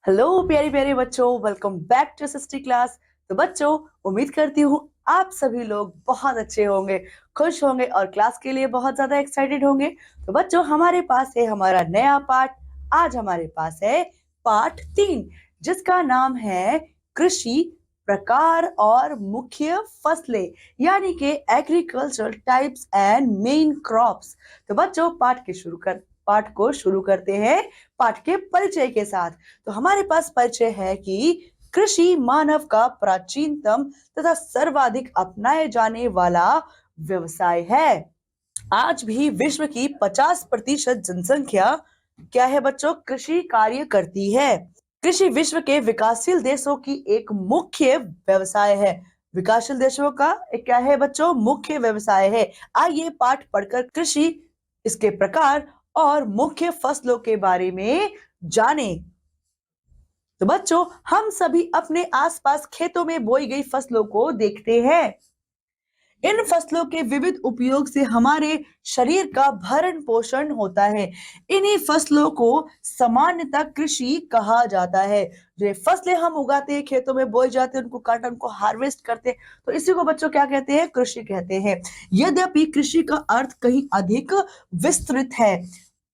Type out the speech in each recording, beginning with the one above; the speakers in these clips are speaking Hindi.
हेलो प्यारे प्यारे बच्चों, वेलकम बैक टू सिस्टी क्लास। तो बच्चों, उम्मीद करती हूँ आप सभी लोग बहुत अच्छे होंगे, खुश होंगे और क्लास के लिए बहुत ज्यादा एक्साइटेड होंगे। तो बच्चों, हमारे पास है हमारा नया पाठ। आज हमारे पास है पाठ 3, जिसका नाम है कृषि प्रकार और मुख्य फसलें, यानी कि agricultural types and main crops. तो बच्चों, पाठ को शुरू करते हैं पाठ के परिचय के साथ। तो हमारे पास परिचय है कि कृषि मानव का प्राचीनतम तथा सर्वाधिक अपनाए जाने वाला व्यवसाय है। आज भी विश्व की 50% जनसंख्या क्या है बच्चों, कृषि कार्य करती है। कृषि विश्व के विकासशील देशों की एक मुख्य व्यवसाय है। विकासशील देशों का एक क्या है बच्चों, मुख्य व्यवसाय है। आइए पाठ पढ़कर कृषि, इसके प्रकार और मुख्य फसलों के बारे में जाने। तो बच्चों, हम सभी अपने आसपास खेतों में बोई गई फसलों को देखते हैं। इन फसलों के विविध उपयोग से हमारे शरीर का भरण पोषण होता है। इन्हीं फसलों को सामान्यतः कृषि कहा जाता है। जो फसलें हम उगाते हैं, खेतों में बोए जाते हैं, उनको काटकर उनको हार्वेस्ट करते हैं, तो इसी को बच्चों क्या कहते हैं, कृषि कहते हैं। यद्यपि कृषि का अर्थ कहीं अधिक विस्तृत है।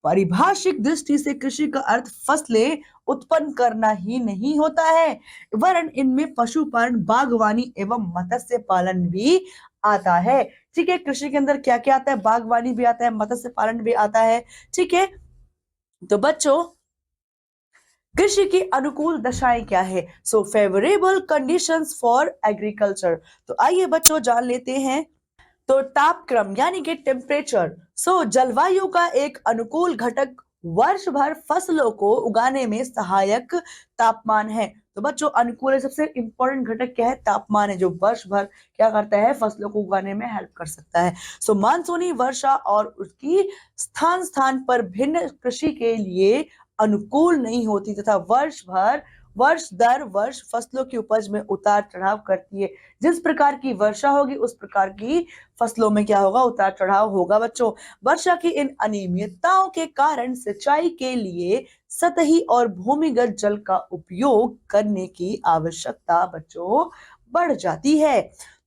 पारिभाषिक दृष्टि से कृषि का अर्थ फसलें उत्पन्न करना ही नहीं होता है, वरन इनमें पशुपालन, बागवानी एवं मत्स्य पालन भी आता है। ठीक है, कृषि के अंदर क्या क्या आता है, बागवानी भी आता है, मत्स्य पालन भी आता है। ठीक है, तो बच्चों, कृषि की अनुकूल दशाएं क्या है। So favourable conditions for agriculture. तो आइए बच्चों जान लेते हैं। तो तापक्रम यानी कि टेम्परेचर, जलवायु का एक अनुकूल घटक वर्ष भर फसलों को उगाने में सहायक तापमान है। तो बच्चों, अनुकूल सबसे इंपॉर्टेंट घटक क्या है, तापमान है, जो वर्ष भर क्या करता है, फसलों को उगाने में हेल्प कर सकता है। मानसूनी वर्षा और उसकी स्थान स्थान पर भिन्न कृषि के लिए अनुकूल नहीं होती तथा वर्ष दर वर्ष फसलों की उपज में उतार चढ़ाव करती है। जिस प्रकार की वर्षा होगी उस प्रकार की फसलों में क्या होगा, उतार चढ़ाव होगा। बच्चों, वर्षा की इन अनियमितताओं के कारण सिंचाई के लिए सतही और भूमिगत जल का उपयोग करने की आवश्यकता बच्चों बढ़ जाती है।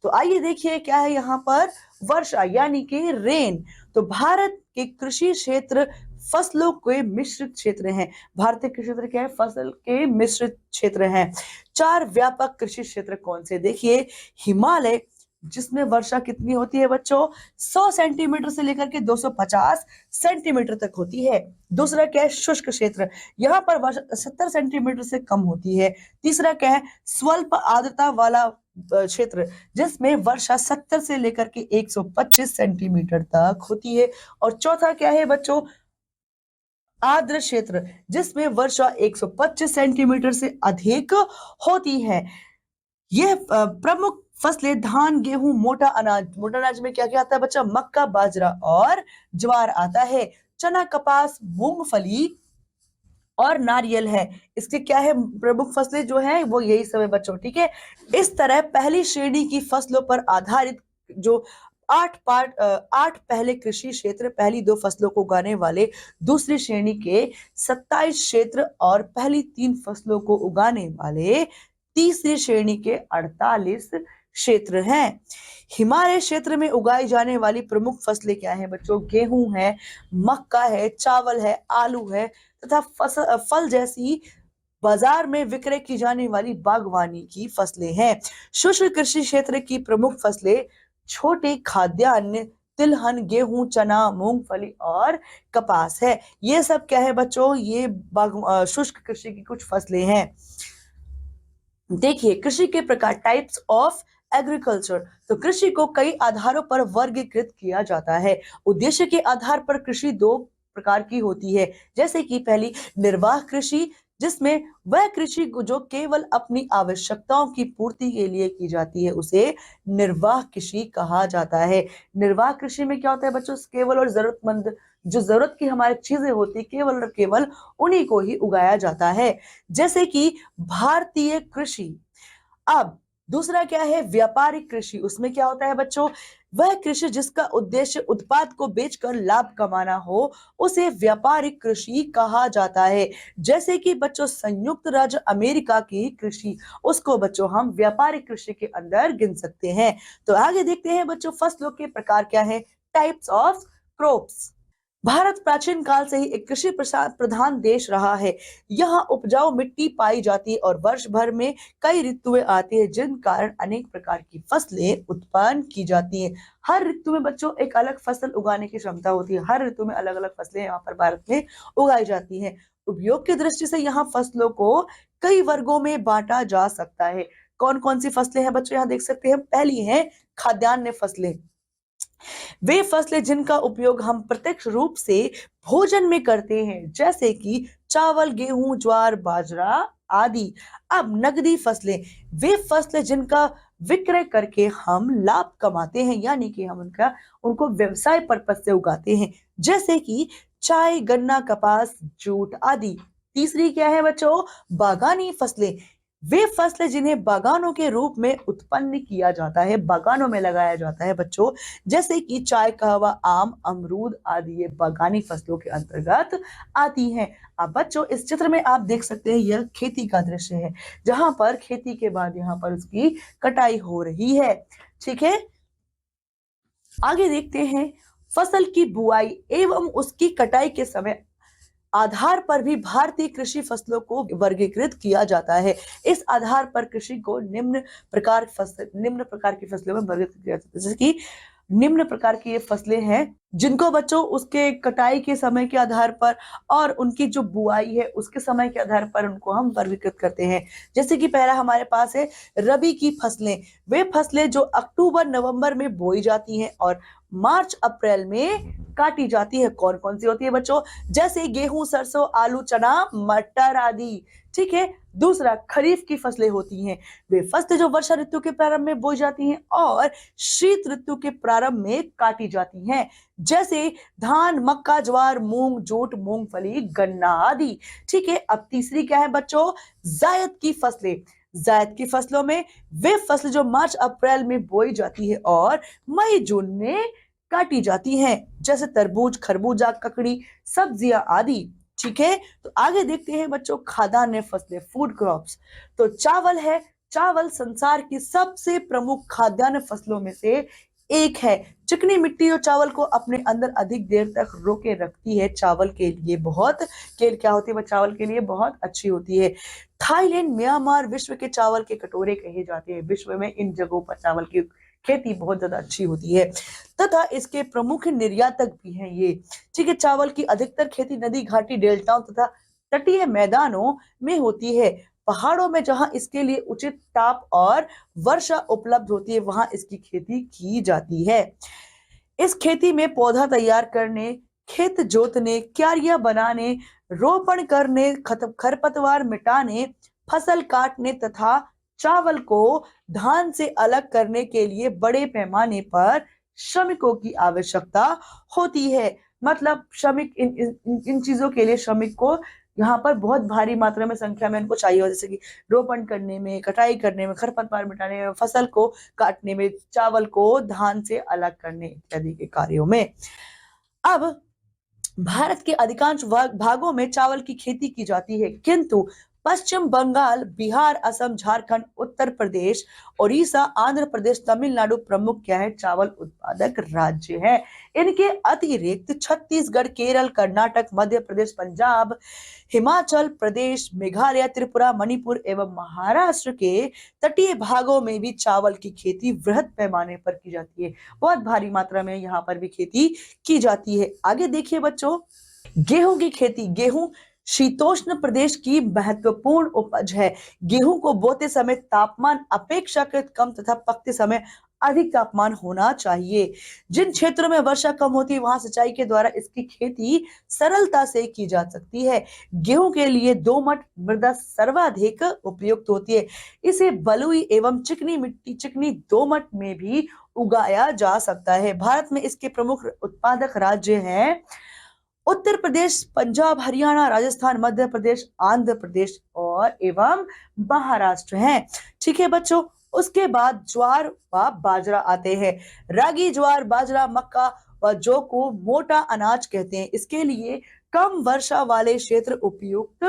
तो आइए देखिए क्या है यहाँ पर, वर्षा यानी कि रेन। तो भारत के कृषि क्षेत्र फसलों के मिश्रित क्षेत्र हैं। भारतीय कृषि क्षेत्र क्या है, फसल के मिश्रित क्षेत्र हैं। 4 व्यापक कृषि क्षेत्र कौन से, देखिए, हिमालय, जिसमें वर्षा कितनी होती है बच्चों, 100 सेंटीमीटर से लेकर के 250 सेंटीमीटर तक होती है। दूसरा क्या है, शुष्क क्षेत्र, यहाँ पर वर्षा 70 सेंटीमीटर से कम होती है। तीसरा क्या है, स्वल्प आर्द्रता वाला क्षेत्र, जिसमें वर्षा 70 से लेकर के 125 सेंटीमीटर तक होती है। और चौथा क्या है बच्चों, आर्द्र क्षेत्र, जिसमें वर्षा 125 सेंटीमीटर से अधिक होती है। यह प्रमुख फसलें धान, गेहूं, मोटा अनाज। मोटा अनाज में क्या क्या आता है बच्चा, मक्का, बाजरा और ज्वार आता है। चना, कपास, मूंगफली और नारियल है। इसके क्या है, प्रमुख फसलें जो है वो यही सब है बच्चों। ठीक है, इस तरह पहली श्रेणी की फसलों पर आधारित जो 8 पहले कृषि क्षेत्र, पहली 2 फसलों को उगाने वाले, दूसरी श्रेणी के 27 क्षेत्र और पहली 3 फसलों को उगाने वाले तीसरी श्रेणी के 48 क्षेत्र हैं। हिमालय क्षेत्र में उगाई जाने वाली प्रमुख फसलें क्या है बच्चों, गेहूं है, मक्का है, चावल है, आलू है तथा फल जैसी बाजार में विक्रय की जाने वाली बागवानी की फसलें हैं। शुष्क कृषि क्षेत्र की प्रमुख फसलें छोटे खाद्यान्न, तिलहन, गेहूं, चना, मूंगफली और कपास है। ये सब क्या है बच्चों, ये शुष्क कृषि की कुछ फसलें हैं। देखिए, कृषि के प्रकार, टाइप्स ऑफ एग्रीकल्चर। तो कृषि को कई आधारों पर वर्गीकृत किया जाता है। उद्देश्य के आधार पर कृषि 2 प्रकार की होती है। जैसे कि पहली, निर्वाह कृषि, जिसमें वह कृषि जो केवल अपनी आवश्यकताओं की पूर्ति के लिए की जाती है, उसे निर्वाह कृषि कहा जाता है। निर्वाह कृषि में क्या होता है बच्चों, केवल और जरूरतमंद, जो जरूरत की हमारी चीजें होती है, केवल और केवल उन्हीं को ही उगाया जाता है। जैसे कि भारतीय कृषि। अब दूसरा क्या है, व्यापारिक कृषि। उसमें क्या होता है बच्चों, वह कृषि जिसका उद्देश्य उत्पाद को बेचकर लाभ कमाना हो, उसे व्यापारिक कृषि कहा जाता है। जैसे कि बच्चों संयुक्त राज्य अमेरिका की कृषि, उसको बच्चों हम व्यापारिक कृषि के अंदर गिन सकते हैं। तो आगे देखते हैं बच्चों फसलों के प्रकार क्या है, टाइप्स ऑफ क्रॉप्स। भारत प्राचीन काल से ही एक कृषि प्रधान देश रहा है। यहाँ उपजाऊ मिट्टी पाई जाती है और वर्ष भर में कई ऋतुएं आती है, जिन कारण अनेक प्रकार की फसलें उत्पन्न की जाती हैं। हर ऋतु में बच्चों एक अलग फसल उगाने की क्षमता होती है। हर ऋतु में अलग अलग फसलें यहाँ पर भारत में उगाई जाती हैं। उपयोग की दृष्टि से यहाँ फसलों को कई वर्गों में बांटा जा सकता है। कौन कौन सी फसलें हैं बच्चों, यहाँ देख सकते हैं। पहली है खाद्यान्न फसलें। वे फसलें जिनका उपयोग हम प्रत्यक्ष रूप से भोजन में करते हैं, जैसे कि चावल, गेहूं, ज्वार, बाजरा आदि। अब नकदी फसलें, वे फसलें जिनका विक्रय करके हम लाभ कमाते हैं, यानी कि हम उनको व्यवसाय पर्पज से उगाते हैं, जैसे कि चाय, गन्ना, कपास, जूट आदि। तीसरी क्या है बच्चों, बागानी फसलें। वे फसलें जिन्हें बागानों के रूप में उत्पन्न किया जाता है, बागानों में लगाया जाता है बच्चों, जैसे कि चाय, कहवा, आम, अमरूद आदि, ये बागानी फसलों के अंतर्गत आती हैं। अब बच्चों इस चित्र में आप देख सकते हैं, यह खेती का दृश्य है, जहां पर खेती के बाद यहाँ पर उसकी कटाई हो रही है। ठीक है, आगे देखते हैं फसल की बुआई एवं उसकी कटाई के समय आधार पर भी भारतीय कृषि फसलों को वर्गीकृत किया जाता है। इस आधार पर कृषि को निम्न प्रकार की फसलों में वर्गीकृत किया जाता है। जैसे कि निम्न प्रकार की ये फसलें हैं, जिनको बच्चों उसके कटाई के समय के आधार पर और उनकी जो बुआई है उसके समय के आधार पर उनको हम वर्गीकृत करते हैं। जैसे कि पहला हमारे पास है रबी की फसलें। वे फसलें जो अक्टूबर नवंबर में बोई जाती हैं और मार्च अप्रैल में काटी जाती है। कौन कौन सी होती है बच्चों, जैसे गेहूं, सरसों, आलू, चना, मटर आदि। ठीक है, दूसरा खरीफ की फसलें होती हैं। वे फसलें जो वर्षा ऋतु के प्रारंभ में बोई जाती हैं और शीत ऋतु के प्रारंभ में काटी जाती हैं, जैसे धान, मक्का, ज्वार, मूंग, जूट, मूंगफली, गन्ना आदि। ठीक है, अब तीसरी क्या है बच्चों, जायद की फसलें। जायद की फसलों में वे फसल जो मार्च अप्रैल में बोई जाती है और मई जून में काटी जाती हैं, जैसे तरबूज, खरबूजा, ककड़ी, सब्जियां आदि। ठीक है, तो आगे देखते हैं बच्चों खाद्यान्न फसलें, फूड क्रॉप्स। तो चावल है, चावल संसार की सबसे प्रमुख खाद्यान्न फसलों में से एक है। चिकनी मिट्टी जो चावल को अपने अंदर अधिक देर तक रोके रखती है, चावल के लिए बहुत क्या होती है, चावल के लिए बहुत अच्छी होती है। थाईलैंड, म्यांमार विश्व के चावल के कटोरे कहे जाते हैं। विश्व में इन जगहों पर चावल की खेती बहुत ज्यादा अच्छी होती है तथा इसके प्रमुख निर्यातक भी हैं ये। ठीक है, चावल की अधिकतर खेती नदी, घाटी, डेल्टाओं तथा तटीय मैदानों में होती है। पहाड़ों में जहां इसके लिए उचित ताप और वर्षा उपलब्ध होती है, वहां इसकी खेती की जाती है। इस खेती में पौधा तैयार करने, खेत जोतने, क्यारियां बनाने, रोपण करने, खरपतवार मिटाने, फसल काटने तथा चावल को धान से अलग करने के लिए बड़े पैमाने पर श्रमिकों की आवश्यकता होती है। मतलब श्रमिक इन चीजों के लिए श्रमिक को यहाँ पर बहुत भारी मात्रा में संख्या में इनको चाहिए हो, जैसे कि रोपण करने में, कटाई करने में, खरपतवार मिटाने में, फसल को काटने में, चावल को धान से अलग करने इत्यादि के कार्यों में। अब भारत के अधिकांश भागों में चावल की खेती की जाती है, किंतु पश्चिम बंगाल, बिहार, असम, झारखंड, उत्तर प्रदेश, उड़ीसा, आंध्र प्रदेश, तमिलनाडु प्रमुख क्या है, चावल उत्पादक राज्य है। इनके अतिरिक्त छत्तीसगढ़, केरल, कर्नाटक, मध्य प्रदेश, पंजाब, हिमाचल प्रदेश, मेघालय, त्रिपुरा, मणिपुर एवं महाराष्ट्र के तटीय भागों में भी चावल की खेती वृहद पैमाने पर की जाती है। बहुत भारी मात्रा में यहाँ पर भी खेती की जाती है। आगे देखिए बच्चों, गेहूं की खेती। गेहूं शीतोष्ण प्रदेश की महत्वपूर्ण उपज है। गेहूं को बोते समय तापमान अपेक्षाकृत कम तथा पकते समय अधिक तापमान होना चाहिए। जिन क्षेत्रों में वर्षा कम होती है, वहां सिंचाई के द्वारा इसकी खेती सरलता से की जा सकती है। गेहूं के लिए दोमट मृदा सर्वाधिक उपयुक्त होती है। इसे बलुई एवं चिकनी मिट्टी, चिकनी दोमट में भी उगाया जा सकता है। भारत में इसके प्रमुख उत्पादक राज्य हैं उत्तर प्रदेश, पंजाब, हरियाणा, राजस्थान, मध्य प्रदेश, आंध्र प्रदेश और एवं महाराष्ट्र हैं। ठीक है बच्चों, उसके बाद ज्वार व बाजरा आते हैं। रागी, ज्वार, बाजरा, मक्का व जौ को मोटा अनाज कहते हैं। इसके लिए कम वर्षा वाले क्षेत्र उपयुक्त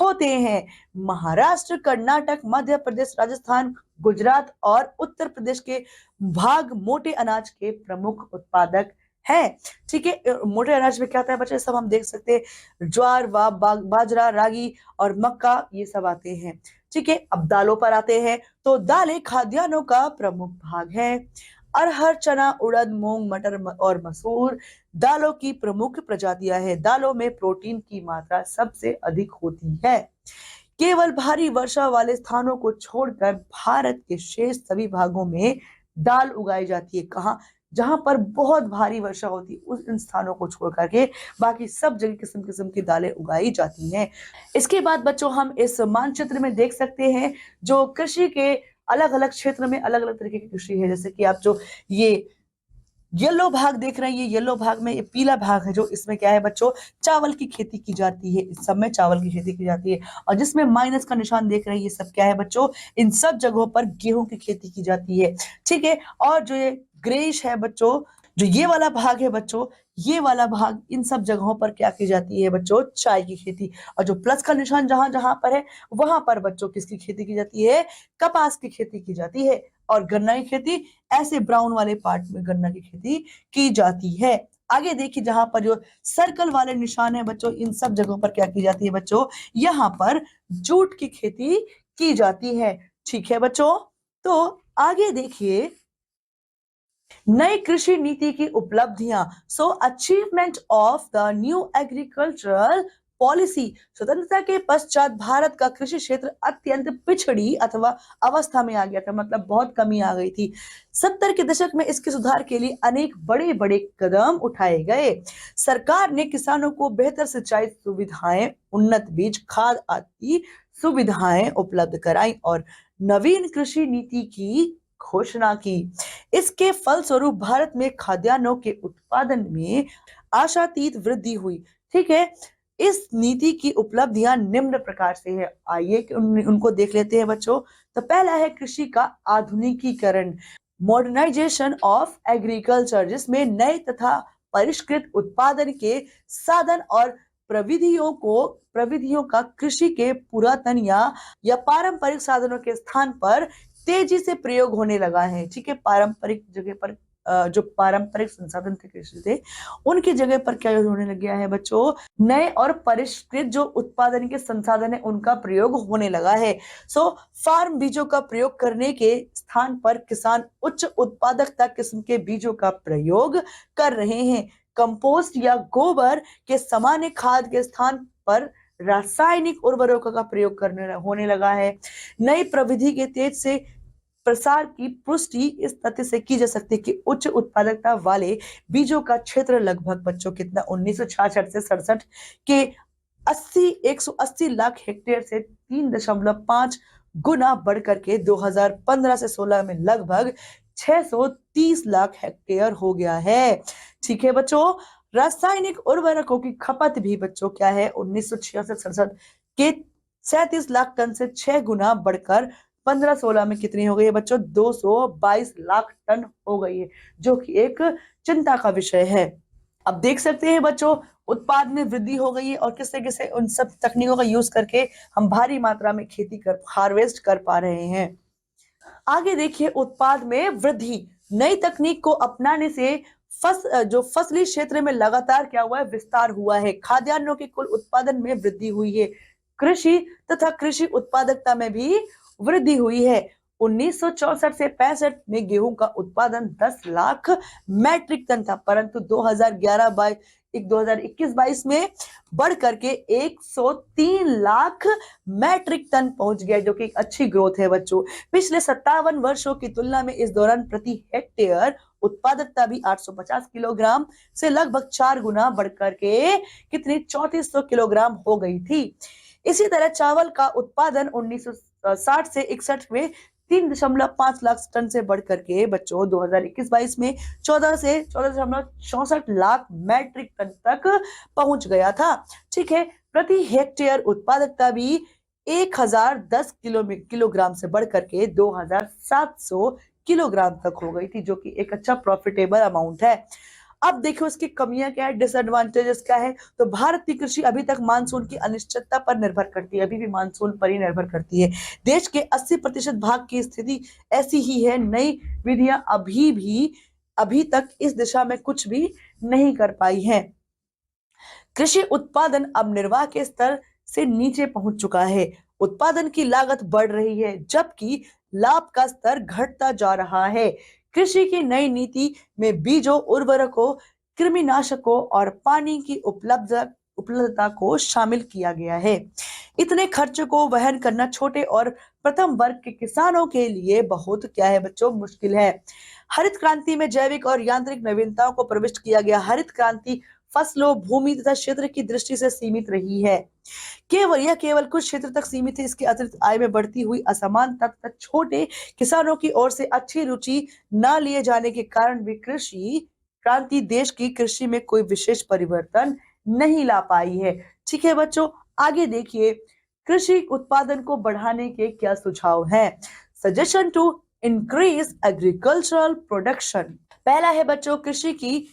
होते हैं। महाराष्ट्र, कर्नाटक, मध्य प्रदेश, राजस्थान, गुजरात और उत्तर प्रदेश के भाग मोटे अनाज के प्रमुख उत्पादक है। ठीक है, मोटे अनाज में क्या आता है बच्चे, सब हम देख सकते हैं, ज्वार व बाजरा, रागी और मक्का, ये सब आते हैं। ठीक है, अब दालों पर आते हैं। तो दालें खाद्यान्नों का प्रमुख भाग है। अरहर, चना, उड़द, मूंग, मटर और मसूर दालों की प्रमुख प्रजातियां हैं। दालों में प्रोटीन की मात्रा सबसे अधिक होती है। केवल भारी वर्षा वाले स्थानों को छोड़कर भारत के शेष सभी भागों में दाल उगाई जाती है। कहाँ? जहां पर बहुत भारी वर्षा होती है उस इन स्थानों को छोड़ करके बाकी सब जगह किस्म किस्म की दालें उगाई जाती हैं। इसके बाद बच्चों हम इस मानचित्र में देख सकते हैं जो कृषि के अलग अलग क्षेत्र में अलग अलग तरीके की कृषि है। जैसे कि आप जो ये येलो भाग देख रहे हैं, ये येलो भाग में ये पीला भाग है, जो इसमें क्या है बच्चों, चावल की खेती की जाती है। इस सब में चावल की खेती की जाती है। और जिसमें माइनस का निशान देख रहे हैं, ये सब क्या है बच्चों, इन सब जगहों पर गेहूं की खेती की जाती है। ठीक है, और जो ये ग्रेइश है बच्चों, जो ये वाला भाग है बच्चों, ये वाला भाग, इन सब जगहों पर क्या की जाती है बच्चों, चाय की खेती। और जो प्लस का निशान जहां जहां पर है, वहां पर बच्चों किसकी खेती की जाती है, कपास की खेती की जाती है। और गन्ना की खेती, ऐसे ब्राउन वाले पार्ट में गन्ना की खेती की जाती है। आगे देखिए, जहां पर जो सर्कल वाले निशान है बच्चों, इन सब जगहों पर क्या की जाती है बच्चों, यहाँ पर जूट की खेती की जाती है। ठीक है बच्चों, तो आगे देखिए नई कृषि नीति की उपलब्धियां। So achievement of the new agricultural policy. स्वतंत्रता के पश्चात भारत का कृषि क्षेत्र अत्यंत पिछड़ी अथवा अवस्था में आ गया था, मतलब बहुत कमी आ गई थी। 70 के दशक में इसके सुधार के लिए अनेक बड़े बड़े कदम उठाए गए। सरकार ने किसानों को बेहतर सिंचाई सुविधाएं, उन्नत बीज, खाद आदि सुविधाएं उपलब्ध कराई और नवीन कृषि नीति की घोषणा की। इसके फलस्वरूप भारत में खाद्यान्नों के उत्पादन में आशातीत वृद्धि हुई। ठीक है, इस नीति की उपलब्धियां निम्न प्रकार से है। आइए उनको देख लेते हैं बच्चों। तो पहला है कृषि का आधुनिकीकरण, मॉडर्नाइजेशन ऑफ एग्रीकल्चर, जिसमें नए तथा परिष्कृत उत्पादन के साधन और प्रविधियों का कृषि के पुरातन या पारंपरिक साधनों के स्थान पर तेजी से प्रयोग होने लगा है। ठीक है, पारंपरिक जगह पर जो पारंपरिक संसाधन थे कृषि थे, उनकी जगह पर क्या होने लग गया है बच्चों, नए और परिष्कृत जो उत्पादन के संसाधन है उनका प्रयोग होने लगा है। सो फार्म बीजों का प्रयोग करने के स्थान पर किसान उच्च उत्पादकता किस्म के बीजों का प्रयोग कर रहे हैं। कंपोस्ट या गोबर के सामान्य खाद के स्थान पर रासायनिक उर्वरकों का प्रयोग होने लगा है। नई प्रविधि के तेज से प्रसार की पुष्टि इस तथ्य से की जा सकती है कि उच्च उत्पादकता वाले बीजों का क्षेत्र लगभग बच्चों कितना 1966 से 67 के 180 लाख हेक्टेयर से 3.5 गुना बढ़कर के 2015 से 16 में लगभग 630 लाख हेक्टेयर हो गया है। ठीक है बच्चों, रासायनिक उर्वरकों की खपत भी बच्चों क्या है, 1966-67 के 37 लाख टन से 6 गुना बढ़कर 15-16 में कितनी हो गई है बच्चों, 222 लाख टन हो गई है, जो कि एक चिंता का विषय है। अब देख सकते हैं बच्चों, उत्पाद में वृद्धि हो गई है और किससे किससे उन सब तकनीकों का यूज करके हम भारी मात्रा में खेती कर हार्वेस्ट कर पा रहे हैं। आगे देखिए, उत्पाद में वृद्धि, नई तकनीक को अपनाने से जो फसली क्षेत्र में लगातार क्या हुआ है, विस्तार हुआ है। खाद्यान्नों के कुल उत्पादन में वृद्धि हुई है। कृषि तथा कृषि उत्पादकता में भी वृद्धि हुई है। 1964 से 65 में गेहूं का उत्पादन 10 लाख मैट्रिक टन था, परंतु 2021-22 में बढ़ करके 103 लाख मैट्रिक टन पहुंच गया, जो कि एक अच्छी ग्रोथ है बच्चों। पिछले 57 वर्षों की तुलना में इस दौरान प्रति हेक्टेयर उत्पादकता भी 850 किलोग्राम से लगभग 4 गुना बढ़कर के कितनी 3400 किलोग्राम हो गई थी। इसी तरह चावल का उत्पादन 1960 से 61 में 3.5 लाख टन से बढ़कर के बच्चों 2021-22 में 14 से 14.64 लाख मैट्रिक टन तक पहुंच गया था। ठीक है, प्रति हेक्टेयर उत्पादकता भी 1010 किलोग्राम से बढ़कर के 2700 किलोग्राम तक हो गई थी, जो कि एक अच्छा प्रॉफिटेबल अमाउंट है। अब देखिए उसकी कमियां क्या है, डिसएडवांटेजेस क्या है। तो भारत की कृषि अभी तक मानसून की अनिश्चितता पर निर्भर करती है, अभी भी मानसून पर ही निर्भर करती है। देश के 80% भाग की स्थिति ऐसी ही है। नई विधियां अभी तक इस दिशा में कुछ भी नहीं कर पाई हैं। कृषि उत्पादन अब निर्वाह के स्तर से नीचे पहुंच चुका है। उत्पादन की लागत बढ़ रही है, जबकि लाभ का स्तर घटता जा रहा है। कृषि की नई नीति में बीजों, उर्वरकों, कृमिनाशकों और पानी की उपलब्धता को शामिल किया गया है। इतने खर्च को वहन करना छोटे और प्रथम वर्ग के किसानों के लिए बहुत क्या है बच्चों, मुश्किल है। हरित क्रांति में जैविक और यांत्रिक नवीनताओं को प्रविष्ट किया गया। हरित क्रांति फसलों, भूमि तथा क्षेत्र की दृष्टि से सीमित रही है। केवल कुछ क्षेत्र तक सीमित है। इसके अतिरिक्त आय में बढ़ती हुई असमानता तथा छोटे किसानों की ओर से अच्छी रुचि न लिए जाने के कारण भी कृषि क्रांति देश की कृषि में कोई विशेष परिवर्तन नहीं ला पाई है। ठीक है बच्चों, आगे देखिए कृषि उत्पादन को बढ़ाने के क्या सुझाव हैं। Suggestion to increase agricultural production. पहला है बच्चों, कृषि की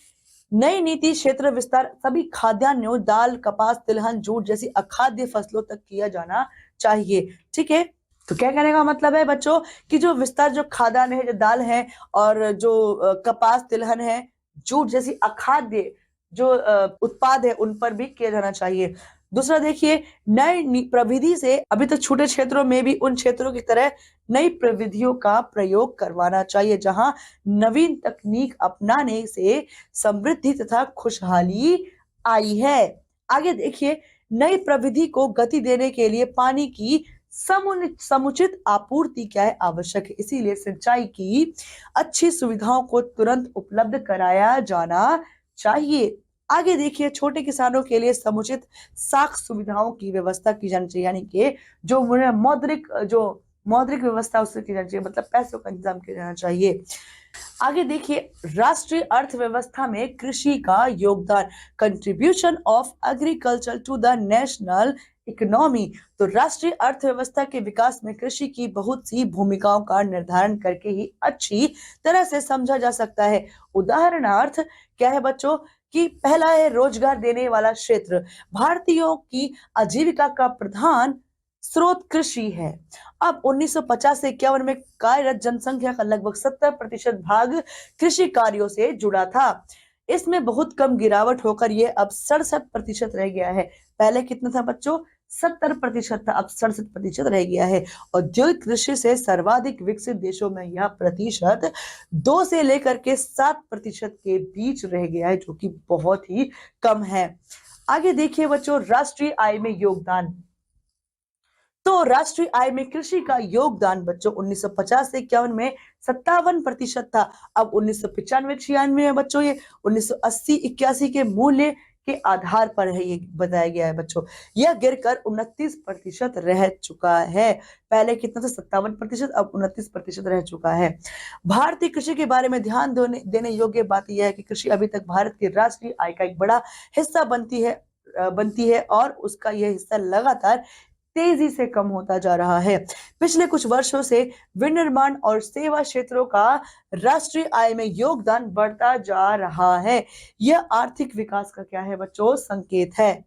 नई नीति क्षेत्र विस्तार सभी खाद्यान्नों, दाल, कपास, तिलहन, जूट जैसी अखाद्य फसलों तक किया जाना चाहिए। ठीक है, तो क्या कहने का मतलब है बच्चों कि जो विस्तार, जो खाद्यान्न है, जो दाल है और जो कपास, तिलहन है, जूट जैसी अखाद्य जो उत्पाद है उन पर भी किया जाना चाहिए। दूसरा देखिए, नई प्रविधि से अभी तक छोटे क्षेत्रों में भी उन क्षेत्रों की तरह नई प्रविधियों का प्रयोग करवाना चाहिए जहां नवीन तकनीक अपनाने से समृद्धि तथा खुशहाली आई है। आगे देखिए, नई प्रविधि को गति देने के लिए पानी की समुचित आपूर्ति क्या है, आवश्यक है। इसीलिए सिंचाई की अच्छी सुविधाओं को तुरंत उपलब्ध कराया जाना चाहिए। आगे देखिए, छोटे किसानों के लिए समुचित साख सुविधाओं की व्यवस्था की जानी चाहिए, यानी कि जो मौद्रिक व्यवस्था उससे की जानी चाहिए, मतलब पैसों का इंतजाम किया जाना चाहिए। आगे देखिए, राष्ट्रीय अर्थव्यवस्था में कृषि का योगदान, contribution of agriculture to the national economy. तो राष्ट्रीय अर्थव्यवस्था के विकास में कृषि की बहुत सी भूमिकाओं का निर्धारण करके ही अच्छी तरह से समझा जा सकता है। उदाहरणार्थ क्या है बच्चों कि पहला है रोजगार देने वाला क्षेत्र। भारतीयों की आजीविका का प्रधान स्रोत कृषि है। अब 1950 से 51 में कार्यरत जनसंख्या का लगभग 70% भाग कृषि कार्यों से जुड़ा था। इसमें बहुत कम गिरावट होकर यह अब 67% रह गया है। पहले कितना था बच्चों, 70% था, अब 67% रह गया है। औद्योगिक कृषि से सर्वाधिक विकसित देशों में यह प्रतिशत 2 से लेकर के 7% के बीच रह गया है, जो कि बहुत ही कम है। आगे देखिए बच्चों, राष्ट्रीय आय में योगदान। तो राष्ट्रीय आय में कृषि का योगदान बच्चों 1950 से 51 में 57% था। अब 1995-96 में बच्चों ये 1980-81 के मूल्य के आधार पर है, ये बताया गया है बच्चों। यह गिरकर 29% रह चुका है। पहले कितना था, 57%, अब 29% रह चुका है। भारतीय कृषि के बारे में ध्यान देने योग्य बात यह है कि कृषि अभी तक भारत की राष्ट्रीय आय का एक बड़ा हिस्सा बनती है और उसका यह हिस्सा लगातार तेजी से कम होता जा रहा है। पिछले कुछ वर्षों से विनिर्माण और सेवा क्षेत्रों का राष्ट्रीय आय में योगदान बढ़ता जा रहा है। यह आर्थिक विकास का क्या है बच्चों, संकेत है।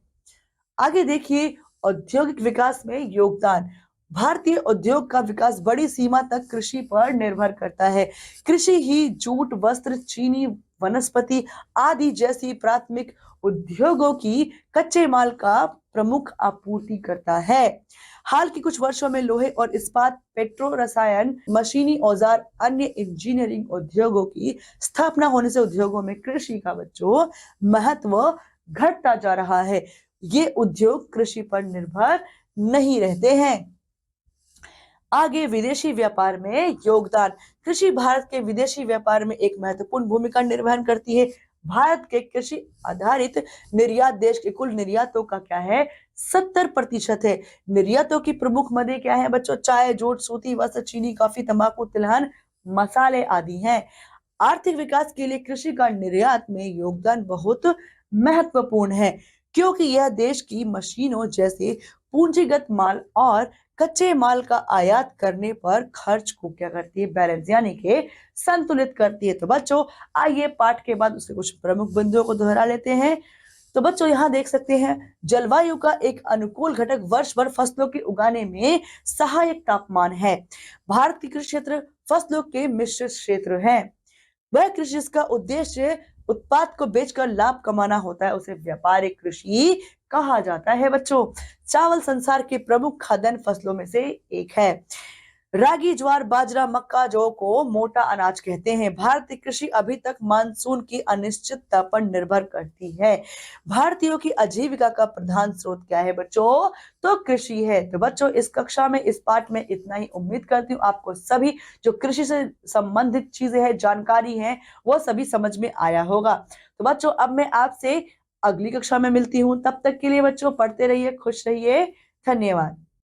आगे देखिए, औद्योगिक विकास में योगदान। भारतीय उद्योग का विकास बड़ी सीमा तक कृषि पर निर्भर करता है। कृषि ही जूट, वस्त्र, चीनी, वनस्पति आदि जैसी प्राथमिक उद्योगों की कच्चे माल का प्रमुख आपूर्ति करता है। हाल के कुछ वर्षों में लोहे और इस्पात, पेट्रो रसायन, मशीनी औजार, अन्य इंजीनियरिंग उद्योगों की स्थापना होने से उद्योगों में कृषि का बच्चों महत्व घटता जा रहा है। ये उद्योग कृषि पर निर्भर नहीं रहते हैं। आगे विदेशी व्यापार में योगदान। कृषि भारत के विदेशी व्यापार में एक महत्वपूर्ण भूमिका निर्वहन करती है। भारत के कृषि आधारित निर्यात देश के कुल निर्यातों का क्या है, 70% है। निर्यातों की प्रमुख मदें क्या है बच्चों, चाय, जूट, सूती वस्त्र, चीनी, कॉफी, तंबाकू, तिलहन, मसाले आदि हैं। आर्थिक विकास के लिए कृषि का निर्यात में योगदान बहुत महत्वपूर्ण है, क्योंकि यह देश की मशीनों जैसे पूंजीगत माल और कच्चे माल का आयात करने पर खर्च को क्या करती है, बैलेंस यानी कि संतुलित करती है। तो बच्चों आइए पाठ के बाद उसके कुछ प्रमुख बिंदुओं को दोहरा लेते हैं। तो बच्चों यहाँ देख सकते हैं, जलवायु का एक अनुकूल घटक वर्ष भर फसलों के उगाने में सहायक तापमान है। भारत की कृषि क्षेत्र फसलों के मिश्रित क्षेत्र है। वह कृषि जिसका उद्देश्य उत्पाद को बेचकर लाभ कमाना होता है उसे व्यापारिक कृषि कहा जाता है। बच्चों चावल संसार के प्रमुख खाद्यान्न फसलों में से एक है। रागी, ज्वार, बाजरा, मक्का, जौ को मोटा अनाज कहते हैं। भारतीय कृषि अभी तक मानसून की अनिश्चितता पर निर्भर करती है। भारतीयों की आजीविका का प्रधान स्रोत क्या है बच्चों? तो कृषि है। तो बच्चों इस कक्षा में, इस पाठ में इतना ही। उम्मीद करती हूँ आपको सभी जो कृषि से संबंधित चीजें हैं, जानकारी है, वो सभी समझ में आया होगा। तो बच्चों अब मैं आपसे अगली कक्षा में मिलती हूँ। तब तक के लिए बच्चों पढ़ते रहिए, खुश रहिए। धन्यवाद।